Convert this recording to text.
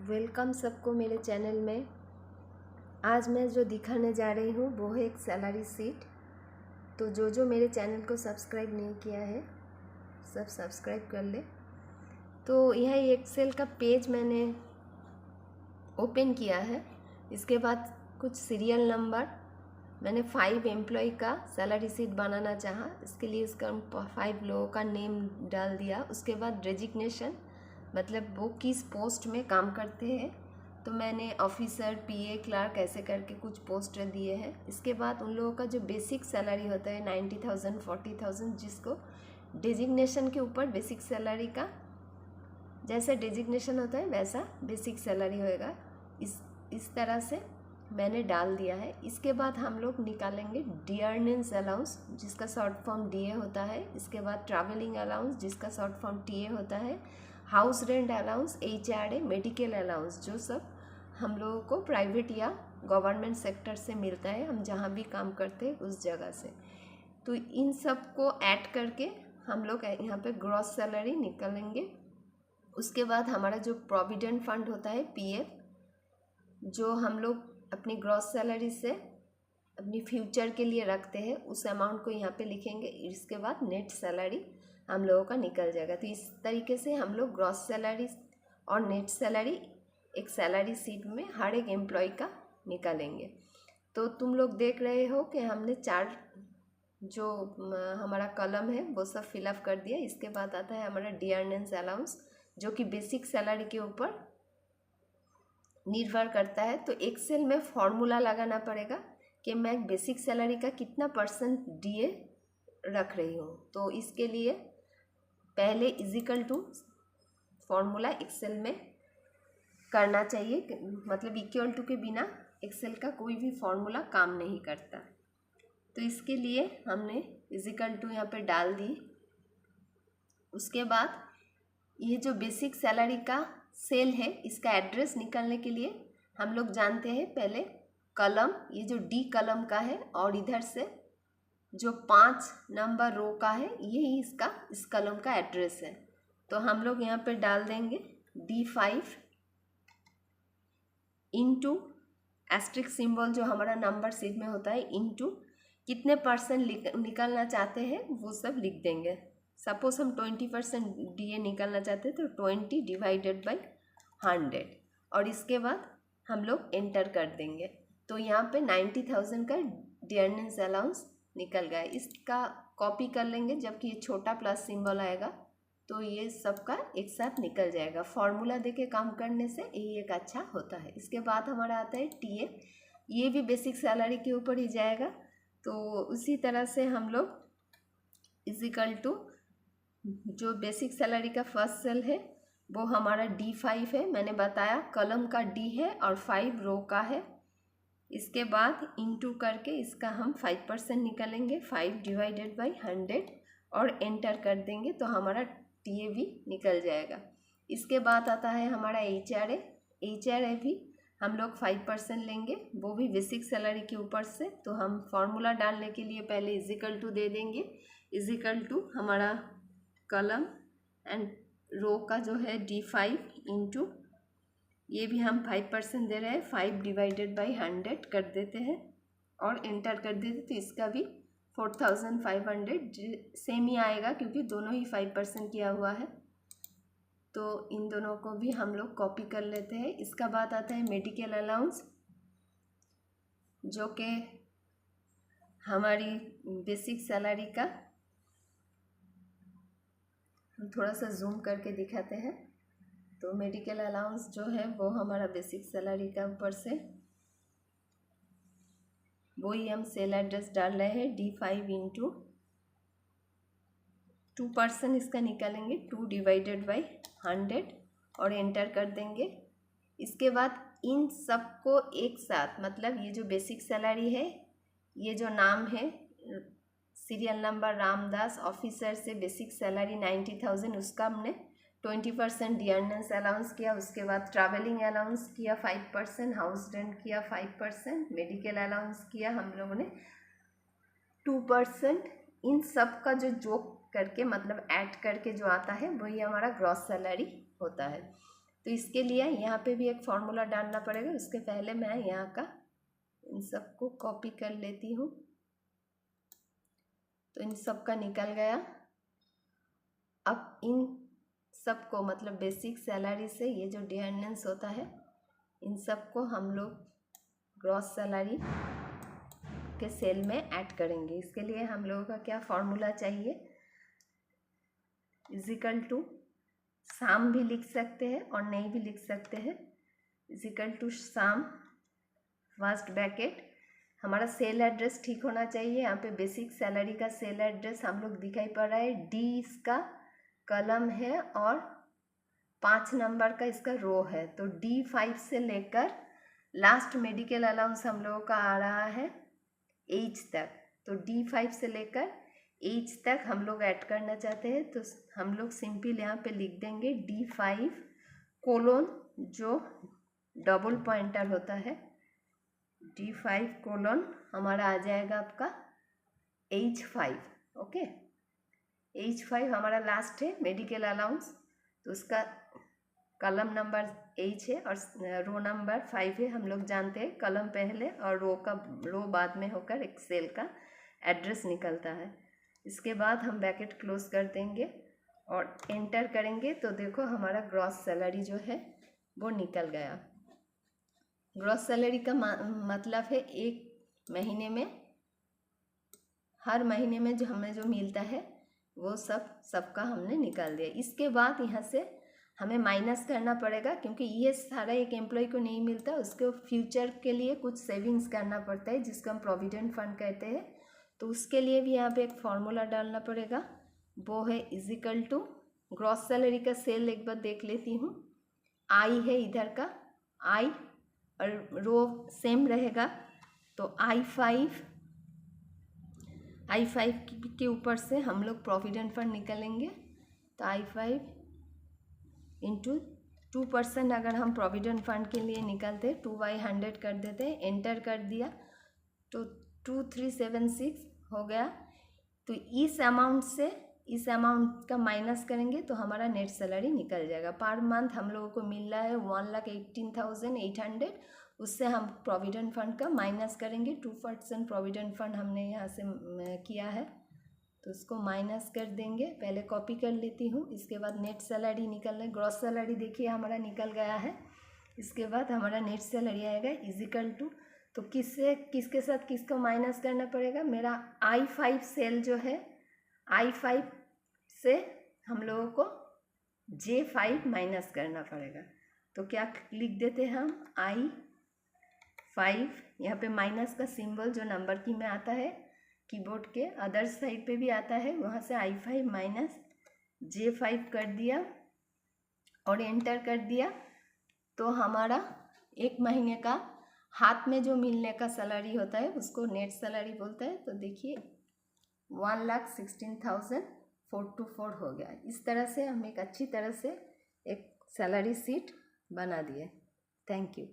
Welcome सबको मेरे channel में। आज मैं जो दिखाने जा रही हूँ वो है एक सैलरी शीट। तो जो मेरे चैनल को सब्सक्राइब नहीं किया है सब सब्सक्राइब कर ले। तो यह एक्सेल का पेज मैंने ओपन किया है। इसके बाद कुछ सीरियल नंबर मैंने 5 एम्प्लॉय का सैलरी शीट बनाना चाहा। इसके लिए इसका 5 लोगों का नेम डाल दिया। उसके बाद रेजिग्नेशन मतलब वो किस पोस्ट में काम करते हैं, तो मैंने ऑफिसर, पीए, क्लर्क ऐसे करके कुछ पोस्ट दिए हैं। इसके बाद उन लोगों का जो बेसिक सैलरी होता है 90,000, 40,000, जिसको डेजिग्नेशन के ऊपर बेसिक सैलरी का जैसा डेजिग्नेशन होता है वैसा बेसिक सैलरी होएगा। इस तरह से मैंने डाल दिया है। इसके बाद हम लोग निकालेंगे डियरनेंस अलाउंस जिसका शॉर्ट फॉर्म डीए होता है। इसके बाद ट्रैवलिंग अलाउंस जिसका शॉर्ट फॉर्म टीए होता है। House rent allowance, HRA, medical allowance जो सब हम लोगों को प्राइवेट या गवर्नमेंट सेक्टर से मिलता है, हम जहाँ भी काम करते हैं उस जगह से। तो इन सब को ऐड करके हम लोग यहाँ पे ग्रॉस सैलरी निकालेंगे। उसके बाद हमारा जो प्रोविडेंट फंड होता है पीएफ, जो हम लोग अपनी ग्रॉस सैलरी से अपनी फ्यूचर के लिए रखते हैं, उस अमाउंट को यहाँ पे लिखेंगे। इसके बाद नेट सैलरी हम लोगों का निकल जाएगा। तो इस तरीके से हम लोग ग्रॉस सैलरी और नेट सैलरी एक सैलरी शीट में हर एक एम्प्लॉय का निकालेंगे। तो तुम लोग देख रहे हो कि हमने 4 जो हमारा कॉलम है वो सब फिलअप कर दिया। इसके बाद आता है हमारा डियरनेंस अलाउंस जो कि बेसिक सैलरी के ऊपर निर्भर करता है। तो एक्सेल में फॉर्मूला लगाना पड़ेगा कि मैं बेसिक सैलरी का कितना % डीए रख रही हूँ। तो इसके लिए पहले इजिकल टू फॉर्मूला एक्सेल में करना चाहिए, मतलब इक्वल टू के बिना एक्सेल का कोई भी फॉर्मूला काम नहीं करता। तो इसके लिए हमने इजिकल टू यहाँ पे डाल दी। उसके बाद ये जो बेसिक सैलरी का सेल है इसका एड्रेस निकालने के लिए हम लोग जानते हैं पहले कॉलम, ये जो डी कॉलम का है और इधर से जो 5 नंबर रो का है यही इस कॉलम का एड्रेस है। तो हम लोग यहाँ पे डाल देंगे D5 इंटू एस्ट्रिक सिंबल जो हमारा नंबर शीट में होता है इंटू कितने % निकालना चाहते हैं वो सब लिख देंगे। सपोज हम 20% डीए निकालना चाहते हैं तो 20 डिवाइडेड बाई 100 और इसके बाद हम लोग एंटर कर देंगे। तो यहाँ पे 90,000 का डियरनेंस अलाउंस निकल गया। इसका कॉपी कर लेंगे, जबकि ये छोटा प्लस सिंबल आएगा तो ये सबका एक साथ निकल जाएगा। फॉर्मूला देके काम करने से यही एक अच्छा होता है। इसके बाद हमारा आता है टीए, ये भी बेसिक सैलरी के ऊपर ही जाएगा। तो उसी तरह से हम लोग इजिकल टू जो बेसिक सैलरी का फर्स्ट सेल है वो हमारा D5 है, मैंने बताया कॉलम का D है और 5 रो का है। इसके बाद इंटू करके इसका हम 5% निकालेंगे, 5 डिवाइडेड बाई 100 और एंटर कर देंगे तो हमारा टीए भी निकल जाएगा। इसके बाद आता है हमारा एचआरए भी हम लोग 5% लेंगे, वो भी बेसिक सैलरी के ऊपर से। तो हम फॉर्मूला डालने के लिए पहले इजिकल टू दे देंगे, इजिकल टू हमारा कॉलम एंड रो का जो है D5 इंटू ये भी हम 5% दे रहे हैं, 5 डिवाइडेड बाई 100 कर देते हैं और एंटर कर देते। तो इसका भी 4,500 सेम ही आएगा क्योंकि दोनों ही 5% किया हुआ है। तो इन दोनों को भी हम लोग कॉपी कर लेते हैं। इसका बाद आता है मेडिकल अलाउंस जो कि हमारी बेसिक सैलरी का, हम थोड़ा सा जूम करके दिखाते हैं। तो मेडिकल अलाउंस जो है वो हमारा बेसिक सैलरी का ऊपर से वही हम सेल एड्रेस डाल रहे हैं D5 इंटू 2% इसका निकालेंगे, 2 डिवाइडेड बाई 100 और एंटर कर देंगे। इसके बाद इन सबको एक साथ, मतलब ये जो बेसिक सैलरी है, ये जो नाम है सीरियल नंबर रामदास, ऑफिसर से बेसिक सैलरी 90,000, उसका हमने 20% डियरनेंस अलाउंस किया। उसके बाद ट्रैवलिंग अलाउंस किया 5%, हाउस रेंट किया 5%, मेडिकल अलाउंस किया हम लोगों ने 2%। इन सब का जो जोक करके मतलब ऐड करके जो आता है वही हमारा ग्रॉस सैलरी होता है। तो इसके लिए यहाँ पे भी एक फॉर्मूला डालना पड़ेगा। उसके पहले मैं यहाँ का इन सबको कॉपी कर लेती हूँ। तो इन सब का निकल गया। अब इन सबको मतलब बेसिक सैलरी से ये जो डिपेंडेंस होता है इन सबको हम लोग ग्रॉस सैलरी के सेल में ऐड करेंगे। इसके लिए हम लोगों का क्या फॉर्मूला चाहिए, इजिकल टू साम भी लिख सकते हैं और नहीं भी लिख सकते हैं। इजिकल टू साम फर्स्ट ब्रैकेट, हमारा सेल एड्रेस ठीक होना चाहिए। यहाँ पे बेसिक सैलरी का सेल एड्रेस हम लोग दिखाई पड़ रहा है, डी इसका कलम है और 5 नंबर का इसका रो है। तो D5 से लेकर लास्ट मेडिकल अलाउंस हम लोगों का आ रहा है H तक। तो D5 से लेकर H तक हम लोग ऐड करना चाहते हैं। तो हम लोग सिंपल यहाँ पे लिख देंगे D5 कोलोन, जो डबल पॉइंटर होता है, D5 कोलोन हमारा आ जाएगा आपका H5। ओके, H5 हमारा लास्ट है मेडिकल अलाउंस। तो उसका कलम नंबर H है और रो नंबर 5 है। हम लोग जानते हैं कलम पहले और रो बाद में होकर एक सेल का एड्रेस निकलता है। इसके बाद हम ब्रैकेट क्लोज कर देंगे और एंटर करेंगे। तो देखो हमारा ग्रॉस सैलरी जो है वो निकल गया। ग्रॉस सैलरी का मतलब है एक महीने में, हर महीने में जो हमें जो मिलता है वो सबका हमने निकाल दिया। इसके बाद यहाँ से हमें माइनस करना पड़ेगा, क्योंकि ये सारा एक एम्प्लॉय को नहीं मिलता, उसको फ्यूचर के लिए कुछ सेविंग्स करना पड़ता है जिसको हम प्रोविडेंट फंड कहते हैं। तो उसके लिए भी यहाँ पे एक फॉर्मूला डालना पड़ेगा, वो है इजिकल टू ग्रॉस सैलरी का सेल एक बार देख लेती हूँ। आई है इधर का आई और रो सेम रहेगा। तो I5 के ऊपर से हम लोग प्रोविडेंट फंड निकालेंगे। तो I5 इंटू 2% अगर हम प्रोविडेंट फंड के लिए निकालते 2/100 कर देते, एंटर कर दिया तो 2376 हो गया। तो इस अमाउंट से इस अमाउंट का माइनस करेंगे तो हमारा नेट सैलरी निकल जाएगा। पर मंथ हम लोगों को मिल रहा है 1,18,800। उससे हम प्रोविडेंट फंड का माइनस करेंगे। 2% प्रोविडेंट फंड हमने यहाँ से किया है तो उसको माइनस कर देंगे। पहले कॉपी कर लेती हूँ। इसके बाद नेट सैलरी निकलना, ग्रॉस सैलरी देखिए हमारा निकल गया है। इसके बाद हमारा नेट सैलरी आएगा इजिकल टू, तो किसके साथ किसको माइनस करना पड़ेगा। मेरा I5 सेल जो है, I5 से हम लोगों को J5 माइनस करना पड़ेगा। तो क्या लिख देते हैं हम, I5, यहाँ पे माइनस का सिंबल जो नंबर की में आता है कीबोर्ड के अदर साइड पे भी आता है, वहाँ से I5 माइनस J5 कर दिया और एंटर कर दिया। तो हमारा एक महीने का हाथ में जो मिलने का सैलरी होता है उसको नेट सैलरी बोलता है। तो देखिए 1,16,424 हो गया। इस तरह से हम एक अच्छी तरह से एक सैलरी शीट बना दिए। Thank you.